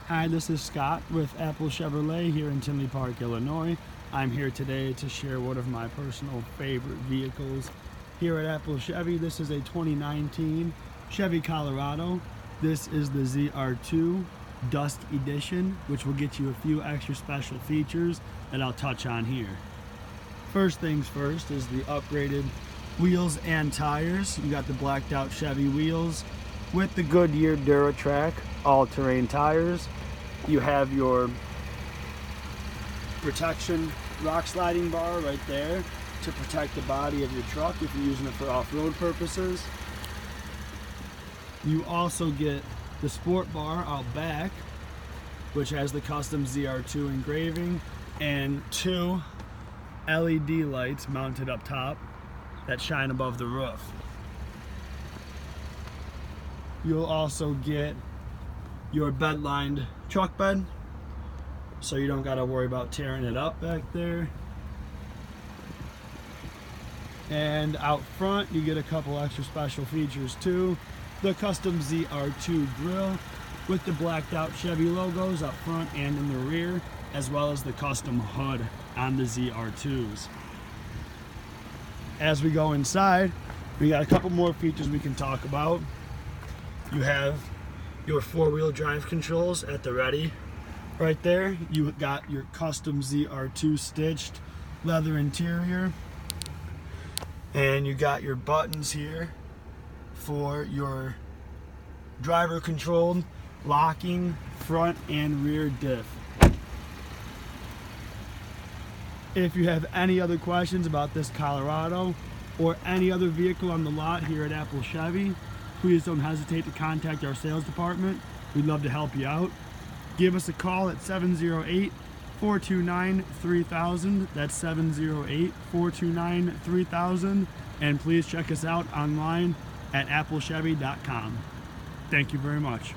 Hi, this is Scott with Apple Chevrolet here in Tinley Park, Illinois. I'm here today to share one of my personal favorite vehicles here at Apple Chevy. This is a 2019 Chevy Colorado. This is the ZR2 Dusk Edition, which will get you a few extra special features that I'll touch on here. First things first is the upgraded wheels and tires. You got the blacked out Chevy wheels with the Goodyear DuraTrack all-terrain tires. You have your protection rock sliding bar right there to protect the body of your truck if you're using it for off-road purposes. You also get the sport bar out back, which has the custom ZR2 engraving and two LED lights mounted up top that shine above the roof. You'll also get your bed-lined truck bed, so you don't got to worry about tearing it up back there. And out front you get a couple extra special features too. The custom ZR2 grille with the blacked out Chevy logos up front and in the rear, as well as the custom hood on the ZR2s. As we go inside, we got a couple more features we can talk about. You have your four-wheel drive controls at the ready right there. You got your custom ZR2 stitched leather interior, and you got your buttons here for your driver controlled locking front and rear diff. If you have any other questions about this Colorado or any other vehicle on the lot here at Apple Chevy, please don't hesitate to contact our sales department. We'd love to help you out. Give us a call at 708-429-3000. That's 708-429-3000. And please check us out online at applechevy.com. Thank you very much.